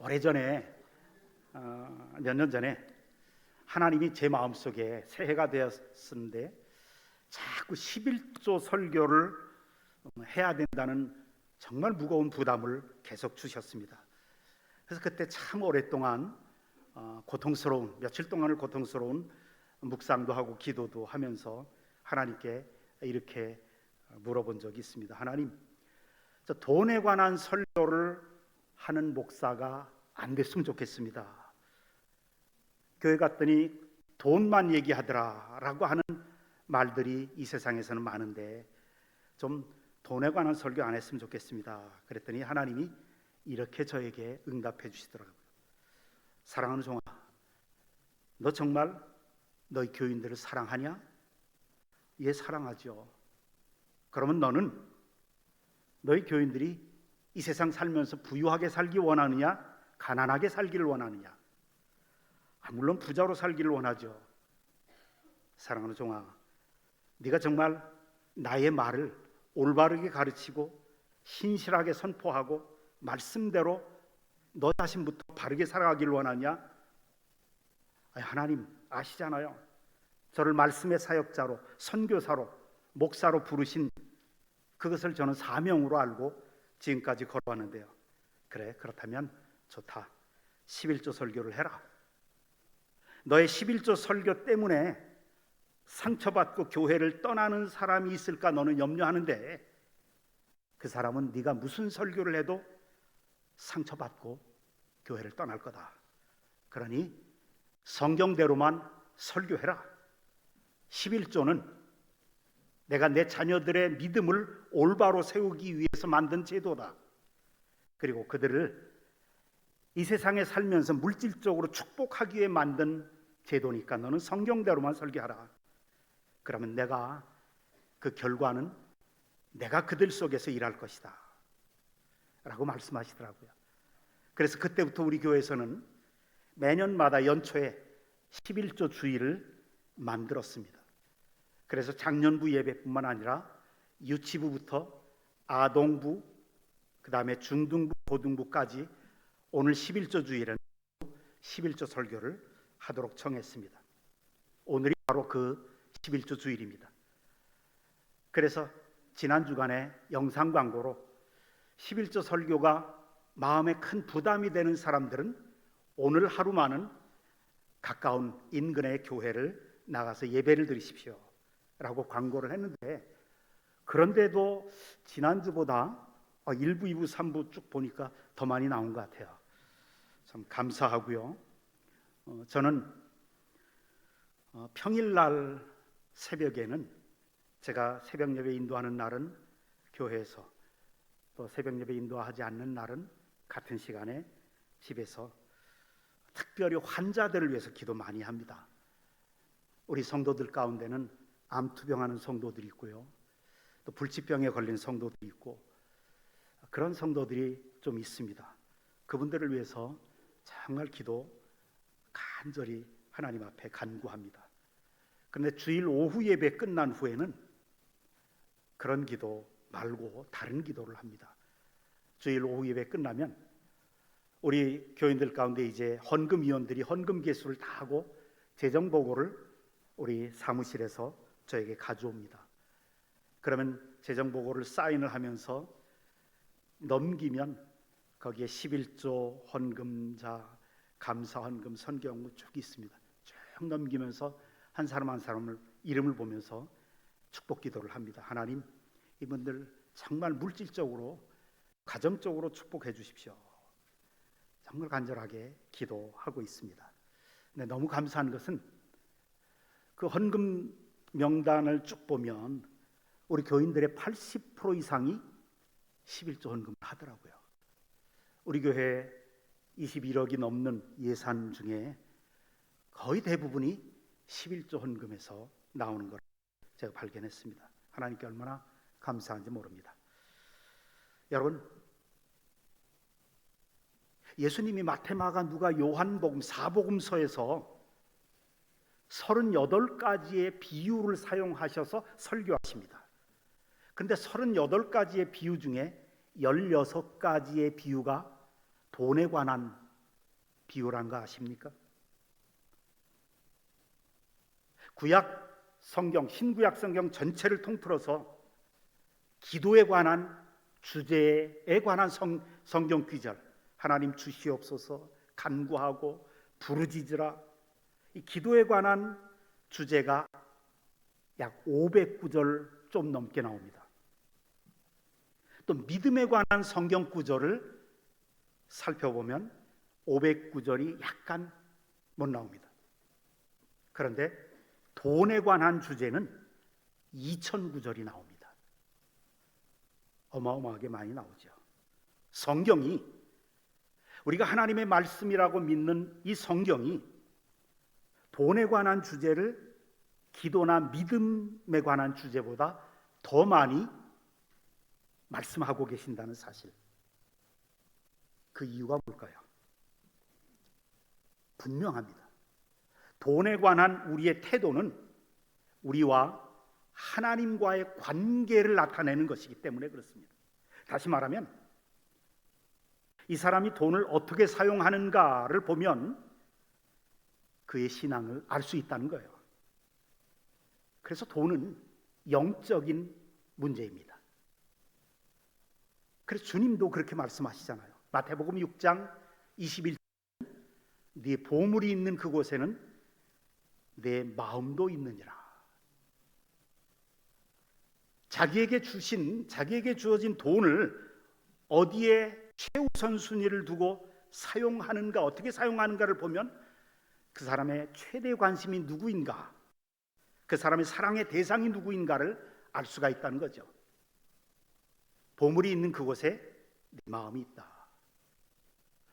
오래전에 몇 년 전에 하나님이 제 마음속에 새해가 되었는데 자꾸 11조 설교를 해야 된다는 정말 무거운 부담을 계속 주셨습니다. 그래서 그때 참 오랫동안 고통스러운, 며칠 동안을 고통스러운 묵상도 하고 기도도 하면서 하나님께 이렇게 물어본 적이 있습니다. 하나님, 저 돈에 관한 설교를 하는 목사가 안 됐으면 좋겠습니다. 교회 갔더니 돈만 얘기하더라 라고 하는 말들이 이 세상에서는 많은데 좀 돈에 관한 설교 안 했으면 좋겠습니다. 그랬더니 하나님이 이렇게 저에게 응답해 주시더라고요. 사랑하는 종아, 너 정말 너희 교인들을 사랑하냐? 예, 사랑하죠. 그러면 너는 너희 교인들이 이 세상 살면서 부유하게 살기 원하느냐? 가난하게 살기를 원하느냐? 물론 부자로 살기를 원하죠. 사랑하는 종아, 네가 정말 나의 말을 올바르게 가르치고 신실하게 선포하고 말씀대로 너 자신부터 바르게 살아가기를 원하냐? 하나님 아시잖아요. 저를 말씀의 사역자로, 선교사로, 목사로 부르신 그것을 저는 사명으로 알고 지금까지 걸어왔는데요. 그래, 그렇다면 좋다. 11조 설교를 해라. 너의 11조 설교 때문에 상처받고 교회를 떠나는 사람이 있을까 너는 염려하는데 그 사람은 네가 무슨 설교를 해도 상처받고 교회를 떠날 거다. 그러니 성경대로만 설교해라. 11조는 내가 내 자녀들의 믿음을 올바로 세우기 위해서 만든 제도다. 그리고 그들을 이 세상에 살면서 물질적으로 축복하기 위해 만든 제도니까 너는 성경대로만 설교하라. 그러면 내가 그 결과는 내가 그들 속에서 일할 것이다 라고 말씀하시더라고요. 그래서 그때부터 우리 교회에서는 매년마다 연초에 11조 주일을 만들었습니다. 그래서 작년부 예배뿐만 아니라 유치부부터 아동부, 그 다음에 중등부, 고등부까지 오늘 11조 주일은 11조 설교를 하도록 정했습니다. 오늘이 바로 그 11조 주일입니다. 그래서 지난 주간에 영상 광고로 11조 설교가 마음에 큰 부담이 되는 사람들은 오늘 하루만은 가까운 인근의 교회를 나가서 예배를 드리십시오 라고 광고를 했는데, 그런데도 지난주보다 1부, 2부, 3부 쭉 보니까 더 많이 나온 것 같아요. 참 감사하고요. 저는 평일날 새벽에는 제가 새벽 예배 인도하는 날은 교회에서, 또 새벽 예배 인도하지 않는 날은 같은 시간에 집에서 특별히 환자들을 위해서 기도 많이 합니다. 우리 성도들 가운데는 암투병하는 성도들이 있고요, 또 불치병에 걸린 성도들이 있고 그런 성도들이 좀 있습니다. 그분들을 위해서 정말 기도 간절히 하나님 앞에 간구합니다. 그런데 주일 오후 예배 끝난 후에는 그런 기도 말고 다른 기도를 합니다. 주일 오후 예배 끝나면 우리 교인들 가운데 이제 헌금위원들이 헌금 개수를 다 하고 재정 보고를 우리 사무실에서 저에게 가져옵니다. 그러면 재정 보고를 사인을 하면서 넘기면 거기에 11조 헌금자, 감사 헌금, 선교헌금 쭉 있습니다. 쭉 넘기면서 한 사람 한 사람을 이름을 보면서 축복 기도를 합니다. 하나님, 이분들 정말 물질적으로, 가정적으로 축복해 주십시오. 정말 간절하게 기도하고 있습니다. 근데 너무 감사한 것은 그 헌금 명단을 쭉 보면 우리 교인들의 80% 이상이 11조 헌금을 하더라고요. 우리 교회 21억이 넘는 예산 중에 거의 대부분이 11조 헌금에서 나오는 걸 제가 발견했습니다. 하나님께 얼마나 감사한지 모릅니다. 여러분, 예수님이 마태, 마가, 누가, 요한복음, 사복음서에서 38가지의 비유를 사용하셔서 설교하십니다. 그런데 38가지의 비유 중에 16가지의 비유가 돈에 관한 비유란 거 아십니까? 구약 성경, 신구약 성경 전체를 통틀어서 기도에 관한 주제에 관한 성경 구절, 하나님 주시옵소서, 간구하고 부르짖으라, 이 기도에 관한 주제가 약 500구절 좀 넘게 나옵니다. 또 믿음에 관한 성경 구절을 살펴보면 500구절이 약간 못 나옵니다. 그런데 돈에 관한 주제는 2000구절이 나옵니다. 어마어마하게 많이 나오죠. 성경이, 우리가 하나님의 말씀이라고 믿는 이 성경이 돈에 관한 주제를 기도나 믿음에 관한 주제보다 더 많이 말씀하고 계신다는 사실, 그 이유가 뭘까요? 분명합니다. 돈에 관한 우리의 태도는 우리와 하나님과의 관계를 나타내는 것이기 때문에 그렇습니다. 다시 말하면 이 사람이 돈을 어떻게 사용하는가를 보면 그의 신앙을 알 수 있다는 거예요. 그래서 돈은 영적인 문제입니다. 그래서 주님도 그렇게 말씀하시잖아요. 마태복음 6장 21절, 네 보물이 있는 그곳에는 내 마음도 있느니라. 자기에게 주어진 돈을 어디에 최우선 순위를 두고 사용하는가, 어떻게 사용하는가를 보면 그 사람의 최대 관심이 누구인가, 그 사람의 사랑의 대상이 누구인가를 알 수가 있다는 거죠. 보물이 있는 그곳에 내 마음이 있다.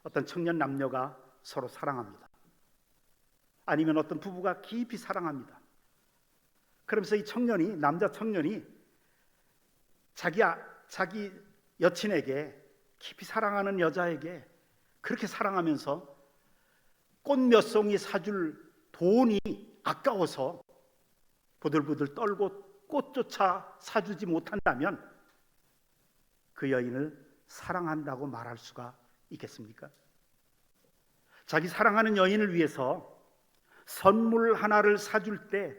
어떤 청년 남녀가 서로 사랑합니다. 아니면 어떤 부부가 깊이 사랑합니다. 그러면서 이 청년이, 남자 청년이 자기 여친에게, 깊이 사랑하는 여자에게 그렇게 사랑하면서 꽃 몇 송이 사줄 돈이 아까워서 부들부들 떨고 꽃조차 사주지 못한다면 그 여인을 사랑한다고 말할 수가 있겠습니까? 자기 사랑하는 여인을 위해서 선물 하나를 사줄 때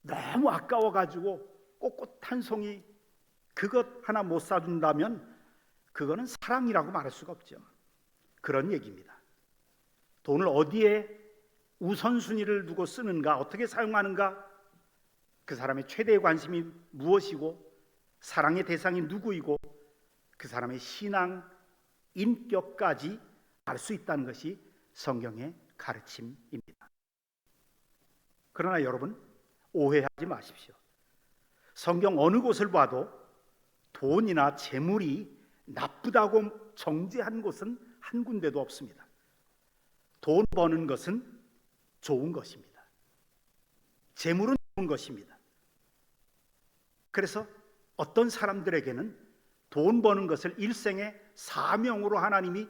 너무 아까워가지고 꽃 한 송이 그것 하나 못 사준다면 그거는 사랑이라고 말할 수가 없죠. 그런 얘기입니다. 돈을 어디에 우선순위를 두고 쓰는가, 어떻게 사용하는가, 그 사람의 최대의 관심이 무엇이고, 사랑의 대상이 누구이고, 그 사람의 신앙, 인격까지 알 수 있다는 것이 성경의 가르침입니다. 그러나 여러분, 오해하지 마십시오. 성경 어느 곳을 봐도 돈이나 재물이 나쁘다고 정죄한 곳은 한 군데도 없습니다. 돈 버는 것은 좋은 것입니다. 재물은 좋은 것입니다. 그래서 어떤 사람들에게는 돈 버는 것을 일생의 사명으로 하나님이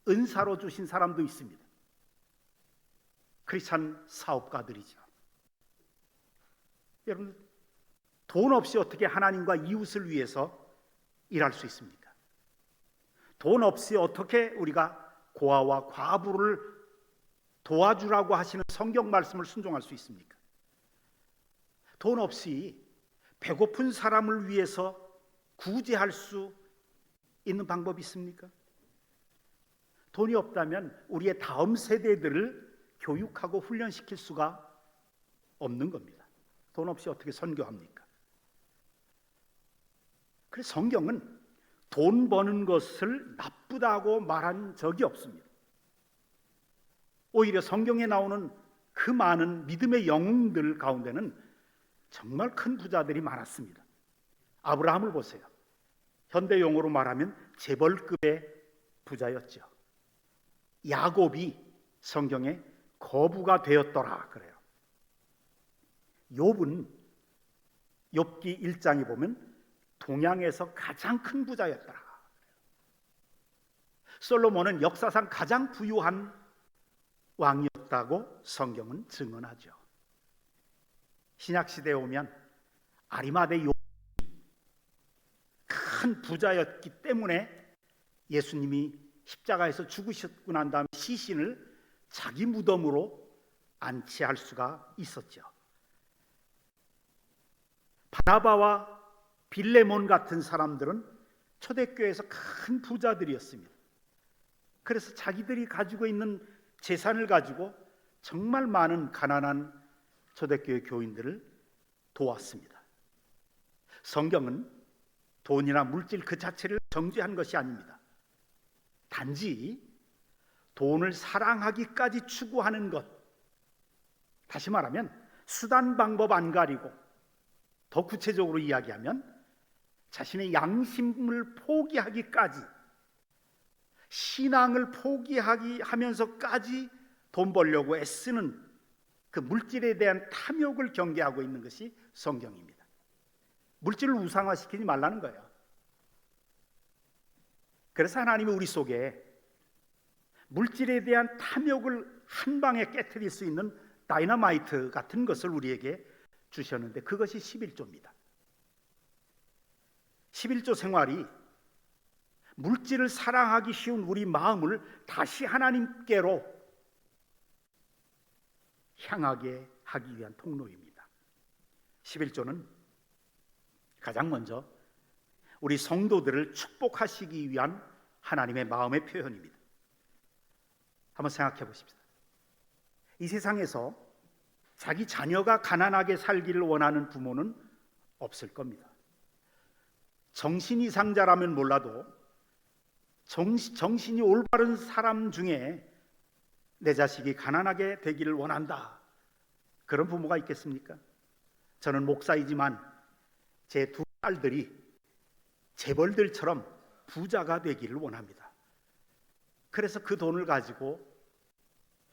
은사로 주신 사람도 있습니다. 크리스찬 사업가들이죠. 여러분, 돈 없이 어떻게 하나님과 이웃을 위해서 일할 수 있습니까? 돈 없이 어떻게 우리가 고아와 과부를 도와주라고 하시는 성경 말씀을 순종할 수 있습니까? 돈 없이 배고픈 사람을 위해서 구제할 수 있는 방법이 있습니까? 돈이 없다면 우리의 다음 세대들을 교육하고 훈련시킬 수가 없는 겁니다. 돈 없이 어떻게 선교합니까? 그래서 성경은 돈 버는 것을 나쁘다고 말한 적이 없습니다. 오히려 성경에 나오는 그 많은 믿음의 영웅들 가운데는 정말 큰 부자들이 많았습니다. 아브라함을 보세요. 현대 용어로 말하면 재벌급의 부자였죠. 야곱이 성경에 거부가 되었더라 그래요. 욥은 욥기 1장에 보면 동양에서 가장 큰 부자였더라. 솔로몬은 역사상 가장 부유한 왕이었다고 성경은 증언하죠. 신약시대에 오면 아리마대 욥이 큰 부자였기 때문에 예수님이 십자가에서 죽으셨고 난 다음에 시신을 자기 무덤으로 안치할 수가 있었죠. 바나바와 빌레몬 같은 사람들은 초대교회에서 큰 부자들이었습니다. 그래서 자기들이 가지고 있는 재산을 가지고 정말 많은 가난한 초대교회 교인들을 도왔습니다. 성경은 돈이나 물질 그 자체를 정죄한 것이 아닙니다. 단지 돈을 사랑하기까지 추구하는 것, 다시 말하면 수단 방법 안 가리고 더 구체적으로 이야기하면 자신의 양심을 포기하기까지, 신앙을 포기하면서까지 돈 벌려고 애쓰는 그 물질에 대한 탐욕을 경계하고 있는 것이 성경입니다. 물질을 우상화시키지 말라는 거예요. 그래서 하나님이 우리 속에 물질에 대한 탐욕을 한 방에 깨트릴 수 있는 다이너마이트 같은 것을 우리에게 주셨는데 그것이 11조입니다. 11조 생활이 물질을 사랑하기 쉬운 우리 마음을 다시 하나님께로 향하게 하기 위한 통로입니다. 11조는 가장 먼저 우리 성도들을 축복하시기 위한 하나님의 마음의 표현입니다. 한번 생각해 보십시다. 이 세상에서 자기 자녀가 가난하게 살기를 원하는 부모는 없을 겁니다. 정신 이상자라면 몰라도 정신이 올바른 사람 중에 내 자식이 가난하게 되기를 원한다, 그런 부모가 있겠습니까? 저는 목사이지만 제 두 딸들이 재벌들처럼 부자가 되기를 원합니다. 그래서 그 돈을 가지고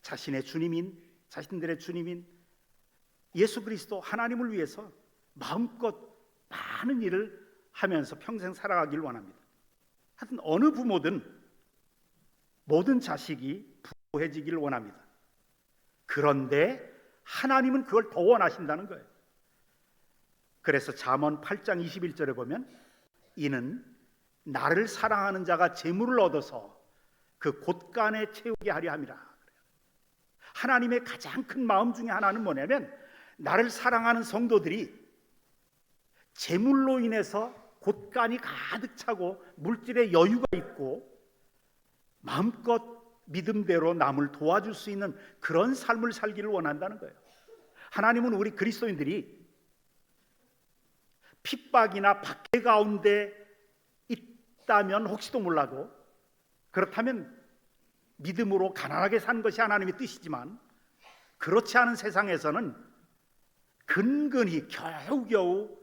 자신들의 주님인 예수 그리스도 하나님을 위해서 마음껏 많은 일을 하면서 평생 살아가길 원합니다. 하여튼 어느 부모든 모든 자식이 부유해지기를 원합니다. 그런데 하나님은 그걸 더 원하신다는 거예요. 그래서 잠언 8장 21절에 보면 이는 나를 사랑하는 자가 재물을 얻어서 그 곳간에 채우게 하려 함이라. 하나님의 가장 큰 마음 중에 하나는 뭐냐면 나를 사랑하는 성도들이 재물로 인해서 곳간이 가득 차고 물질의 여유가 있고 마음껏 믿음대로 남을 도와줄 수 있는 그런 삶을 살기를 원한다는 거예요. 하나님은 우리 그리스도인들이 핍박이나 박해 가운데 있다면 혹시도 몰라도, 그렇다면 믿음으로 가난하게 사는 것이 하나님의 뜻이지만 그렇지 않은 세상에서는 근근히 겨우겨우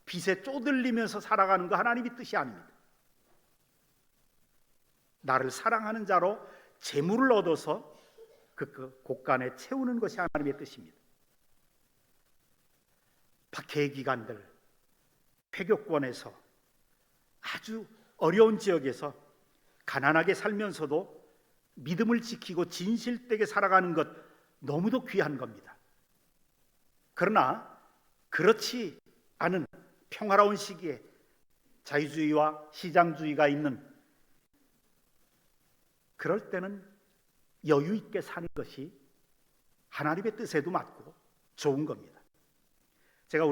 빚에 쪼들리면서 살아가는 거 하나님의 뜻이 아닙니다. 나를 사랑하는 자로 재물을 얻어서 그 곳간에 채우는 것이 하나님의 뜻입니다. 박해 기간들, 폐교권에서 아주 어려운 지역에서 가난하게 살면서도 믿음을 지키고 진실되게 살아가는 것 너무도 귀한 겁니다. 그러나 그렇지 않은 평화로운 시기에 자유주의와 시장주의가 있는 그럴 때는 여유 있게 사는 것이 하나님의 뜻에도 맞고 좋은 겁니다. 제가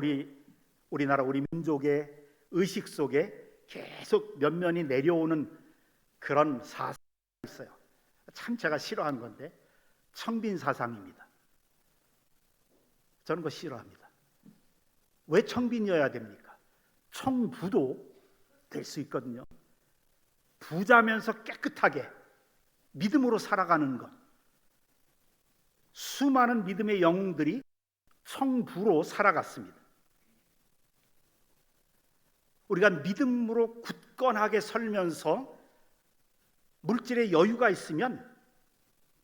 우리나라 우리 민족의 의식 속에 계속 면면이 내려오는 그런 사상이 있어요. 참 제가 싫어하는 건데 청빈 사상입니다. 저는 그거 싫어합니다. 왜 청빈이어야 됩니까? 청부도 될 수 있거든요. 부자면서 깨끗하게 믿음으로 살아가는 것. 수많은 믿음의 영웅들이 청부로 살아갔습니다. 우리가 믿음으로 굳건하게 살면서 물질의 여유가 있으면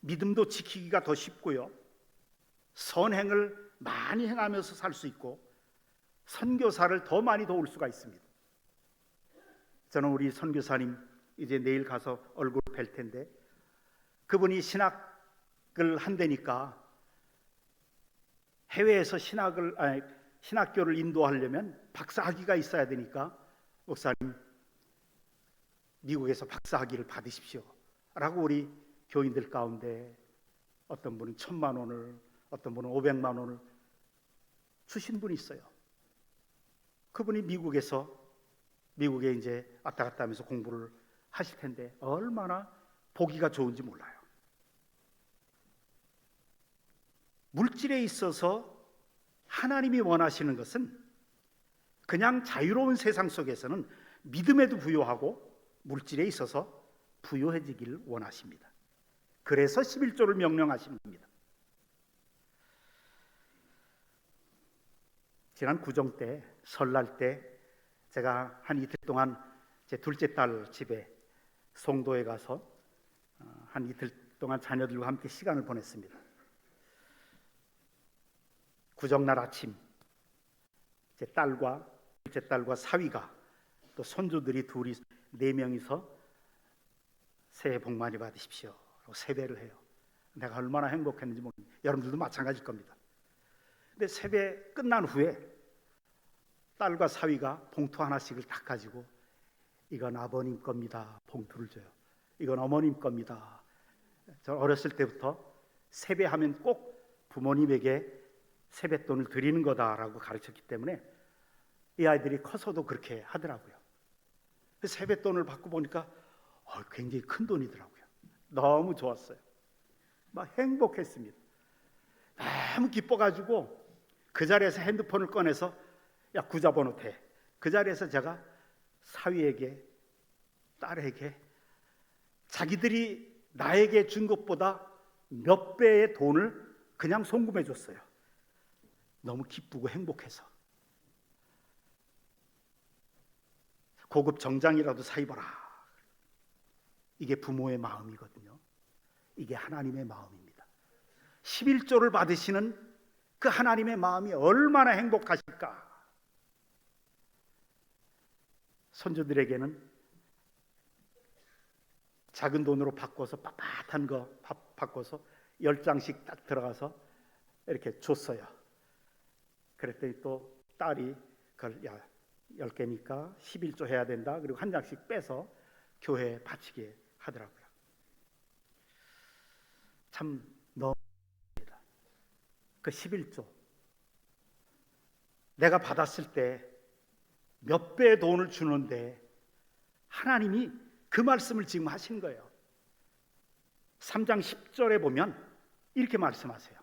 믿음도 지키기가 더 쉽고요, 선행을 많이 행하면서 살 수 있고 선교사를 더 많이 도울 수가 있습니다. 저는 우리 선교사님 이제 내일 가서 얼굴 뵐 텐데 그분이 신학을 한다니까 해외에서 신학교를 인도하려면 박사학위가 있어야 되니까 목사님 미국에서 박사학위를 받으십시오 라고 우리 교인들 가운데 어떤 분은 1,000만 원을, 어떤 분은 500만 원을 주신 분이 있어요. 그분이 미국에 이제 왔다 갔다 하면서 공부를 하실 텐데 얼마나 보기가 좋은지 몰라요. 물질에 있어서 하나님이 원하시는 것은 그냥 자유로운 세상 속에서는 믿음에도 부요하고 물질에 있어서 부요해지기를 원하십니다. 그래서 11조를 명령하신 겁니다. 지난 구정 때, 설날 때 제가 한 이틀 동안 제 둘째 딸 집에 송도에 가서 한 이틀 동안 자녀들과 함께 시간을 보냈습니다. 구정날 아침 제 딸과 둘째 딸과 사위가 또 손주들이 둘이 4명이서 새해 복 많이 받으십시오 라고 세배를 해요. 내가 얼마나 행복했는지 모릅니다. 여러분들도 마찬가지일 겁니다. 근데 세배 끝난 후에 딸과 사위가 봉투 하나씩을 딱 가지고 이건 아버님 겁니다 봉투를 줘요. 이건 어머님 겁니다. 저 어렸을 때부터 세배하면 꼭 부모님에게 세뱃돈을 드리는 거다라고 가르쳤기 때문에 이 아이들이 커서도 그렇게 하더라고요. 세뱃돈을 받고 보니까 굉장히 큰 돈이더라고요. 너무 좋았어요. 막 행복했습니다. 너무 기뻐가지고 그 자리에서 핸드폰을 꺼내서 야 구자번호 대. 그 자리에서 제가 사위에게 딸에게 자기들이 나에게 준 것보다 몇 배의 돈을 그냥 송금해 줬어요. 너무 기쁘고 행복해서. 고급 정장이라도 사입어라. 이게 부모의 마음이거든요. 이게 하나님의 마음입니다. 11조를 받으시는 그 하나님의 마음이 얼마나 행복하실까. 손주들에게는 작은 돈으로 바꿔서 빳빳한 거 바꿔서 10장씩 딱 들어가서 이렇게 줬어요. 그랬더니 또 딸이 그걸 야 10개니까 11조 해야 된다. 그리고 한 장씩 빼서 교회에 바치게 하더라고요. 참 너무합니다. 그 11조 내가 받았을 때 몇 배의 돈을 주는데 하나님이 그 말씀을 지금 하신 거예요. 3장 10절에 보면 이렇게 말씀하세요.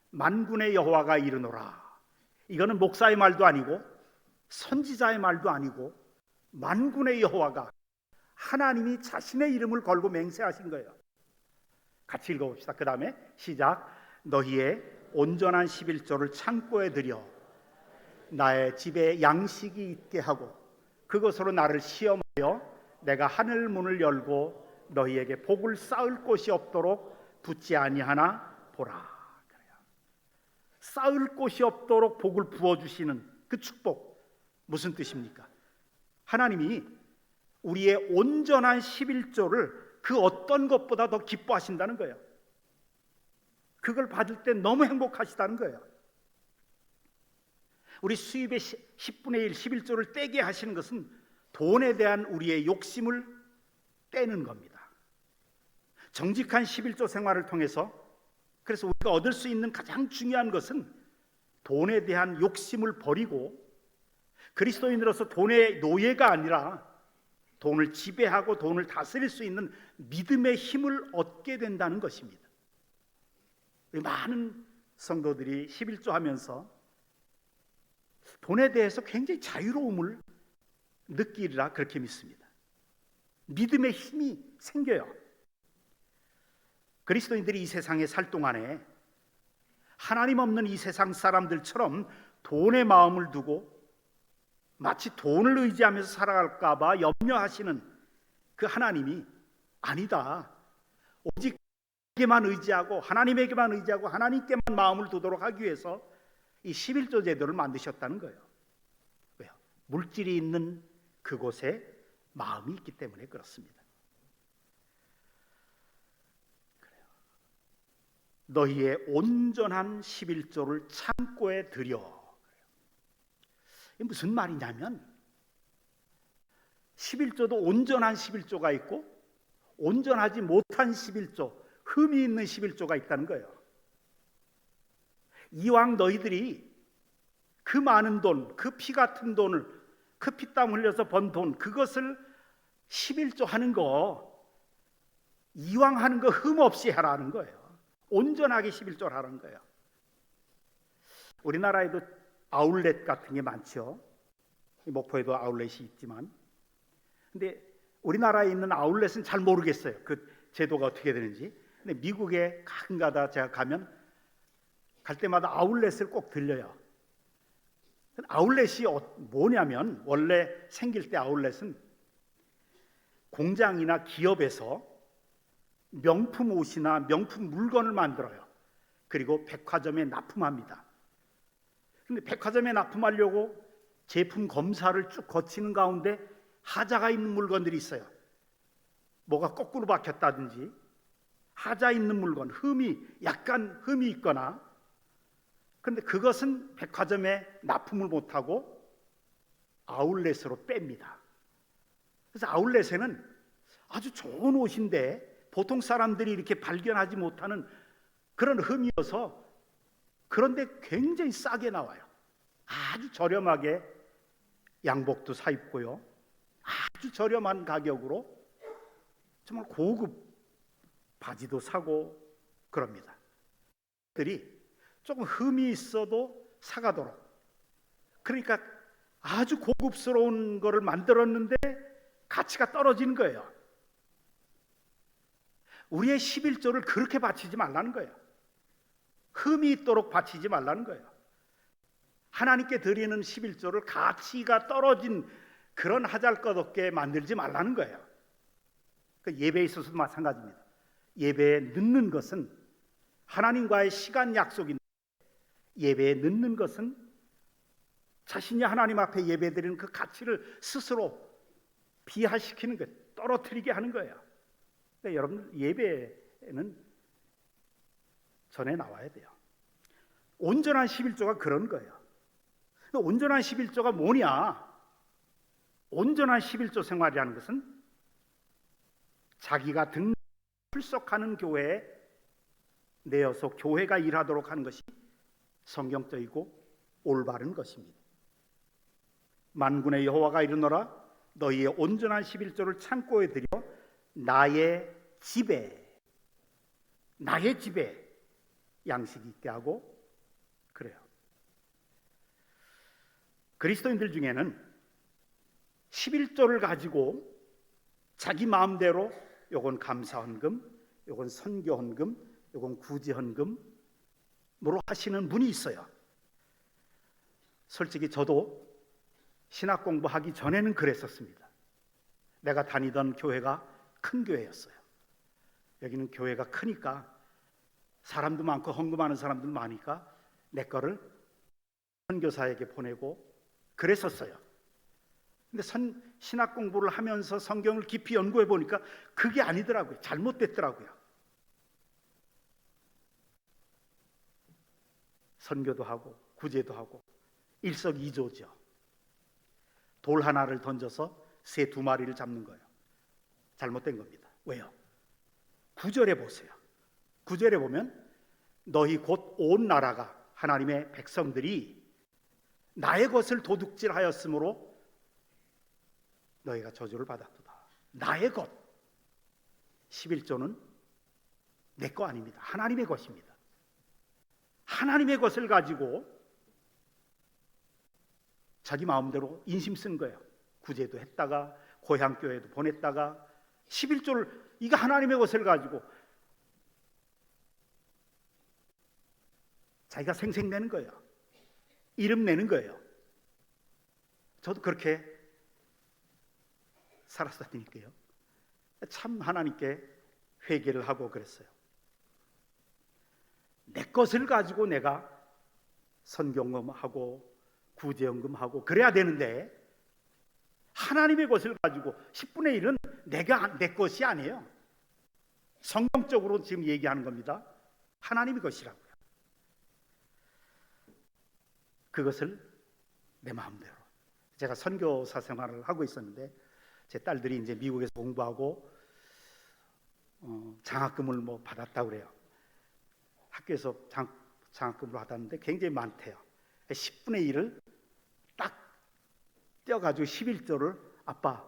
만군의 여호와가 이르노라. 이거는 목사의 말도 아니고 선지자의 말도 아니고 만군의 여호와가 하나님이 자신의 이름을 걸고 맹세하신 거예요. 같이 읽어봅시다. 그 다음에 시작. 너희의 온전한 11조를 창고에 들여 나의 집에 양식이 있게 하고 그것으로 나를 시험하여 내가 하늘 문을 열고 너희에게 복을 쌓을 곳이 없도록 붙지 아니하나 보라. 그래요. 쌓을 곳이 없도록 복을 부어주시는 그 축복 무슨 뜻입니까? 하나님이 우리의 온전한 11조를 그 어떤 것보다 더 기뻐하신다는 거예요. 그걸 받을 때 너무 행복하시다는 거예요. 우리 수입의 10분의 1, 11조를 떼게 하시는 것은 돈에 대한 우리의 욕심을 떼는 겁니다. 정직한 11조 생활을 통해서 그래서 우리가 얻을 수 있는 가장 중요한 것은 돈에 대한 욕심을 버리고 그리스도인으로서 돈의 노예가 아니라 돈을 지배하고 돈을 다스릴 수 있는 믿음의 힘을 얻게 된다는 것입니다. 많은 성도들이 11조 하면서 돈에 대해서 굉장히 자유로움을 느끼리라 그렇게 믿습니다. 믿음의 힘이 생겨요. 그리스도인들이 이 세상에 살 동안에 하나님 없는 이 세상 사람들처럼 돈의 마음을 두고 마치 돈을 의지하면서 살아갈까 봐 염려하시는 그 하나님이 아니다. 오직 하나님께만 의지하고 하나님에게만 의지하고 하나님께만 마음을 두도록 하기 위해서 이 11조 제도를 만드셨다는 거예요. 왜요? 물질이 있는 그곳에 마음이 있기 때문에 그렇습니다. 그래요. 너희의 온전한 11조를 창고에 들여. 이게 무슨 말이냐면 11조도 온전한 11조가 있고 온전하지 못한 11조, 흠이 있는 11조가 있다는 거예요. 이왕 너희들이 그 많은 돈, 그 피 같은 돈을, 그 피땀 흘려서 번 돈, 그것을 11조 하는 거, 이왕 하는 거 흠 없이 하라는 거예요. 온전하게 11조를 하라는 거예요. 우리나라에도 아울렛 같은 게 많죠. 목포에도 아울렛이 있지만, 근데 우리나라에 있는 아울렛은 잘 모르겠어요. 그 제도가 어떻게 되는지. 근데 미국에 가끔가다 제가 가면 갈 때마다 아울렛을 꼭 들려요. 아울렛이 뭐냐면, 원래 생길 때 아울렛은 공장이나 기업에서 명품 옷이나 명품 물건을 만들어요. 그리고 백화점에 납품합니다. 근데 백화점에 납품하려고 제품 검사를 쭉 거치는 가운데 하자가 있는 물건들이 있어요. 뭐가 거꾸로 박혔다든지 하자 있는 물건, 약간 흠이 있거나. 그런데 그것은 백화점에 납품을 못하고 아울렛으로 뺍니다. 그래서 아울렛에는 아주 좋은 옷인데 보통 사람들이 이렇게 발견하지 못하는 그런 흠이어서, 그런데 굉장히 싸게 나와요. 아주 저렴하게 양복도 사 입고요, 아주 저렴한 가격으로 정말 고급 바지도 사고 그럽니다. 들이 조금 흠이 있어도 사가도록, 그러니까 아주 고급스러운 거를 만들었는데 가치가 떨어지는 거예요. 우리의 11조를 그렇게 바치지 말라는 거예요. 흠이 있도록 바치지 말라는 거예요. 하나님께 드리는 11조를 가치가 떨어진 그런 하잘것없게 만들지 말라는 거예요. 예배에 있어서도 마찬가지입니다. 예배에 늦는 것은 하나님과의 시간 약속인데, 예배에 늦는 것은 자신이 하나님 앞에 예배드리는 그 가치를 스스로 비하시키는 것, 떨어뜨리게 하는 거예요. 그러니까 여러분, 예배에는 전에 나와야 돼요. 온전한 11조가 그런 거예요. 온전한 11조가 뭐냐? 온전한 11조 생활이라는 것은 자기가 출석하는 교회에 내어서 교회가 일하도록 하는 것이 성경적이고 올바른 것입니다. 만군의 여호와가 이르노라, 너희의 온전한 11조를 창고에 들여 나의 집에 양식이 있게 하고 그래요. 그리스도인들 중에는 11조를 가지고 자기 마음대로 요건 감사헌금, 요건 선교헌금, 요건 구제헌금으로 하시는 분이 있어요. 솔직히 저도 신학 공부하기 전에는 그랬었습니다. 내가 다니던 교회가 큰 교회였어요. 여기는 교회가 크니까 사람도 많고 헌금하는 사람도 많으니까 내 거를 선교사에게 보내고 그랬었어요. 근데 신학 공부를 하면서 성경을 깊이 연구해 보니까 그게 아니더라고요. 잘못됐더라고요. 선교도 하고 구제도 하고 일석이조죠. 돌 하나를 던져서 새 두 마리를 잡는 거예요. 잘못된 겁니다. 왜요? 9절에 보세요. 9절에 보면 너희 곧 온 나라가, 하나님의 백성들이 나의 것을 도둑질하였으므로 너희가 저주를 받았도다. 나의 것. 11조는 내 거 아닙니다. 하나님의 것입니다. 하나님의 것을 가지고 자기 마음대로 인심 쓴 거예요. 구제도 했다가 고향교회도 보냈다가 11조를, 이거 하나님의 것을 가지고 자기가 생색내는 거예요. 이름 내는 거예요. 저도 그렇게 살았으니까요. 참 하나님께 회개를 하고 그랬어요. 내 것을 가지고 내가 선경금하고 구제연금하고 그래야 되는데, 하나님의 것을 가지고 10분의 1은 내 것이 아니에요. 성경적으로 지금 얘기하는 겁니다. 하나님의 것이라고요. 그것을 내 마음대로. 제가 선교사 생활을 하고 있었는데 제 딸들이 이제 미국에서 공부하고 장학금을 뭐 받았다고 그래요. 학교에서 장학금을 받았는데 굉장히 많대요. 10분의 1을 딱 떼어가지고 11조를 아빠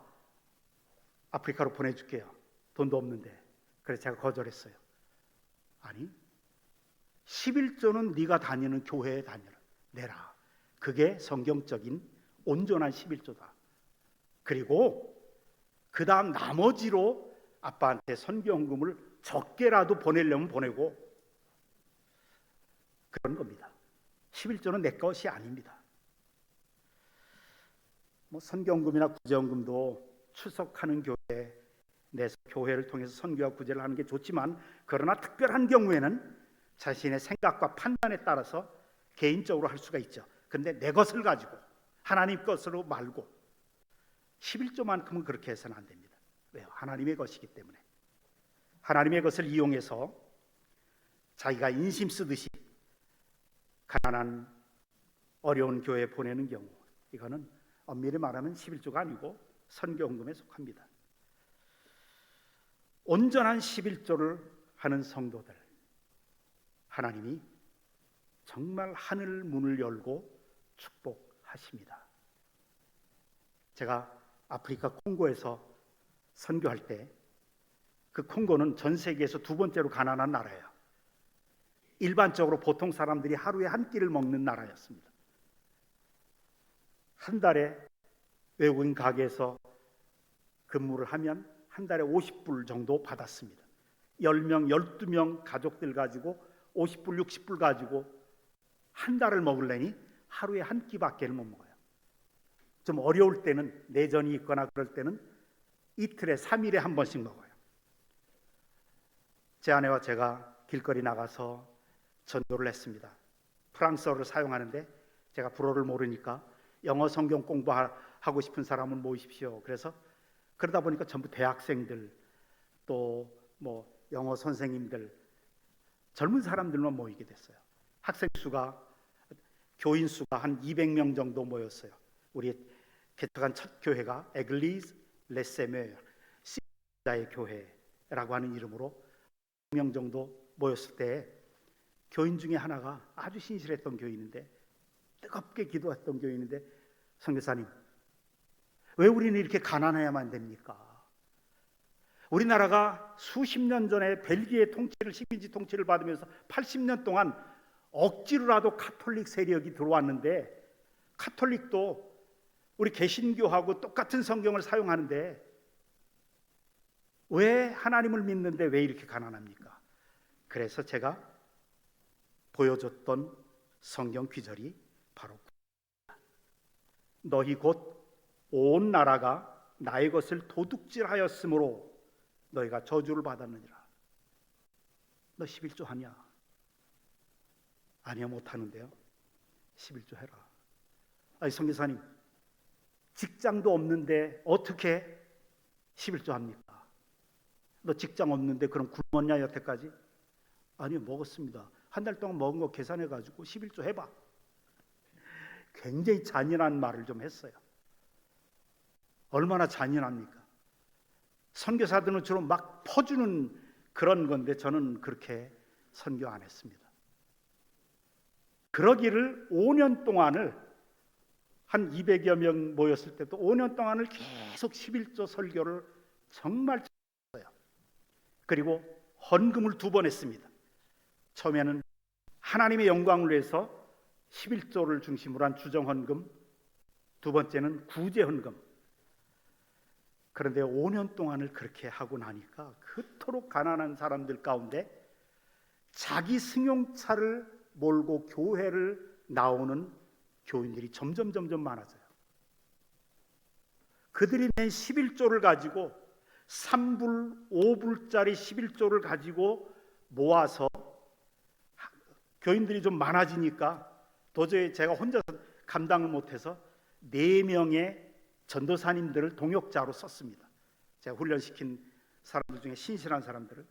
아프리카로 보내줄게요. 돈도 없는데. 그래서 제가 거절했어요. 아니 11조는 네가 다니는 교회에 내라. 그게 성경적인 온전한 11조다. 그리고 그 다음 나머지로 아빠한테 선교헌금을 적게라도 보내려면 보내고 그런 겁니다. 11조는 내 것이 아닙니다. 뭐 선교헌금이나 구제헌금도 출석하는 교회에 내서 교회를 통해서 선교와 구제를 하는 게 좋지만, 그러나 특별한 경우에는 자신의 생각과 판단에 따라서 개인적으로 할 수가 있죠. 그런데 내 것을 가지고 하나님 것으로 말고 11조만큼은 그렇게 해서는 안 됩니다. 왜요? 하나님의 것이기 때문에. 하나님의 것을 이용해서 자기가 인심 쓰듯이 가난한 어려운 교회에 보내는 경우, 이거는 엄밀히 말하면 11조가 아니고 선교헌금에 속합니다. 온전한 11조를 하는 성도들, 하나님이 정말 하늘 문을 열고 축복하십니다. 제가 아프리카 콩고에서 선교할 때, 그 콩고는 전 세계에서 두 번째로 가난한 나라예요. 일반적으로 보통 사람들이 하루에 한 끼를 먹는 나라였습니다. 한 달에 외국인 가게에서 근무를 하면 한 달에 50불 정도 받았습니다. 10명, 12명 가족들 가지고 50불, 60불 가지고 한 달을 먹으려니 하루에 한 끼밖에 못 먹어요. 좀 어려울 때는, 내전이 있거나 그럴 때는 이틀에 3일에 한 번씩 먹어요. 제 아내와 제가 길거리 나가서 전도를 했습니다. 프랑스어를 사용하는데 제가 불어를 모르니까 영어 성경 공부하고 싶은 사람은 모이십시오. 그래서 그러다 보니까 전부 대학생들, 또 뭐 영어 선생님들, 젊은 사람들만 모이게 됐어요. 학생 수가, 교인 수가 한 200명 정도 모였어요. 우리 개척한 첫 교회가 에글리즈 레세메 시자의 교회라고 하는 이름으로 100명 정도 모였을 때, 교인 중에 하나가 아주 신실했던 교인인데, 뜨겁게 기도했던 교인인데, 선교사님, 왜 우리는 이렇게 가난해야만 됩니까? 우리나라가 수십 년 전에 벨기에 통치를, 식민지 통치를 받으면서 80년 동안 억지로라도 카톨릭 세력이 들어왔는데, 카톨릭도 우리 개신교하고 똑같은 성경을 사용하는데 왜 하나님을 믿는데 왜 이렇게 가난합니까? 그래서 제가 보여줬던 성경 귀절이 바로 너희 곧 온 나라가 나의 것을 도둑질하였으므로 너희가 저주를 받았느니라. 너 11조 하냐? 아니요, 못하는데요. 11조 해라. 아니 선교사님, 직장도 없는데 어떻게 11조 합니까? 너 직장 없는데 그럼 굶었냐 여태까지? 아니요, 먹었습니다. 한 달 동안 먹은 거 계산해가지고 11조 해봐. 굉장히 잔인한 말을 좀 했어요. 얼마나 잔인합니까? 선교사들은 주로 막 퍼주는 그런 건데 저는 그렇게 선교 안 했습니다. 그러기를 5년 동안을, 한 200여 명 모였을 때도 5년 동안을 계속 11조 설교를 정말 했어요. 그리고 헌금을 2번 했습니다. 처음에는 하나님의 영광을 위해서 11조를 중심으로 한 주정헌금, 두 번째는 구제헌금. 그런데 5년 동안을 그렇게 하고 나니까 그토록 가난한 사람들 가운데 자기 승용차를 몰고 교회를 나오는 교인들이 점점 많아져요. 그들이 낸 11조를 가지고 3불, 5불짜리 11조를 가지고 모아서, 교인들이 좀 많아지니까 도저히 제가 혼자서 감당을 못해서 4명의 전도사님들을 동역자로 썼습니다. 제가 훈련시킨 사람들 중에 신실한 사람들을,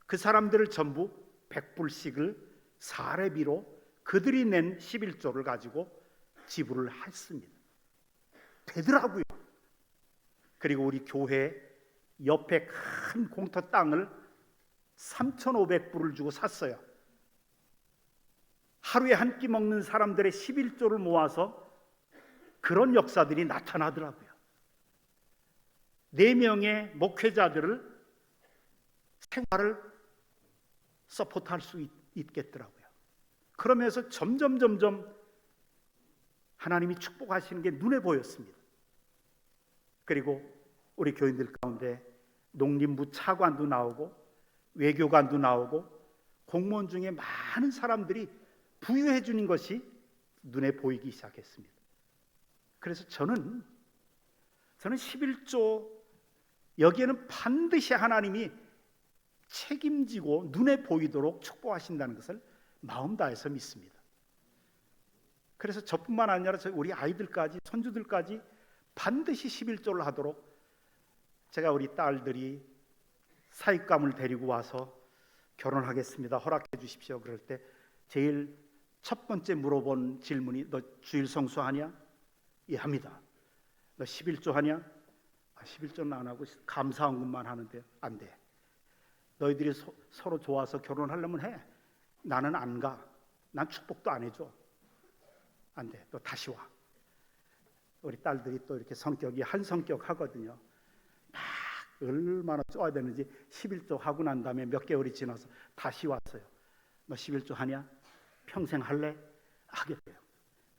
그 사람들을 전부 100불씩을 사례비로 그들이 낸 11조를 가지고 지불을 했습니다. 되더라고요. 그리고 우리 교회 옆에 큰 공터 땅을 3,500불을 주고 샀어요. 하루에 한 끼 먹는 사람들의 11조를 모아서 그런 역사들이 나타나더라고요. 4명의 목회자들을 생활을 서포트할 수 있겠더라고요. 그러면서 점점 하나님이 축복하시는 게 눈에 보였습니다. 그리고 우리 교인들 가운데 농림부 차관도 나오고 외교관도 나오고 공무원 중에 많은 사람들이 부유해 주는 것이 눈에 보이기 시작했습니다. 그래서 저는 11조 여기에는 반드시 하나님이 책임지고 눈에 보이도록 축복하신다는 것을 마음 다해서 믿습니다. 그래서 저뿐만 아니라 우리 아이들까지 손주들까지 반드시 11조를 하도록 제가 우리 딸들이 사익감을 데리고 와서 결혼하겠습니다, 허락해 주십시오 그럴 때 제일 첫 번째 물어본 질문이 너 주일 성수하냐? 예, 합니다. 너 11조 하냐? 11조는 안 하고 감사헌금만 하는데 안 돼. 너희들이 서로 좋아서 결혼하려면 해. 나는 안 가. 난 축복도 안 해줘. 안 돼. 너 다시 와. 우리 딸들이 또 이렇게 성격이 한 성격 하거든요. 막 얼마나 쪼아야 되는지 11조 하고 난 다음에 몇 개월이 지나서 다시 왔어요. 너 11조 하냐? 평생 할래? 하게 돼요.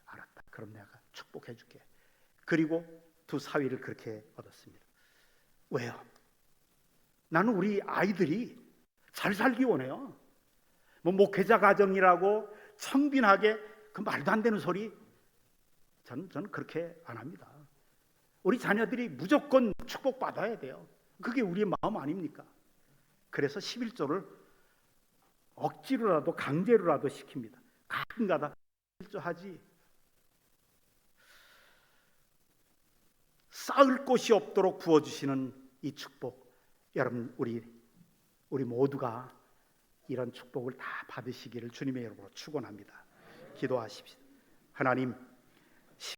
알았다. 그럼 내가 축복해 줄게. 그리고 두 사위를 그렇게 얻었습니다. 왜요? 나는 우리 아이들이 잘 살기 원해요. 뭐 목회자 가정이라고 청빈하게 그 말도 안 되는 소리 저는 그렇게 안 합니다. 우리 자녀들이 무조건 축복받아야 돼요. 그게 우리의 마음 아닙니까? 그래서 11조를 억지로라도 강제로라도 시킵니다. 가끔가다 11조 하지. 쌓을 곳이 없도록 부어주시는 이 축복, 여러분 우리 모두가 이런 축복을 다 받으시기를 주님의 이름으로 축원합니다. 기도하십시다. 하나님,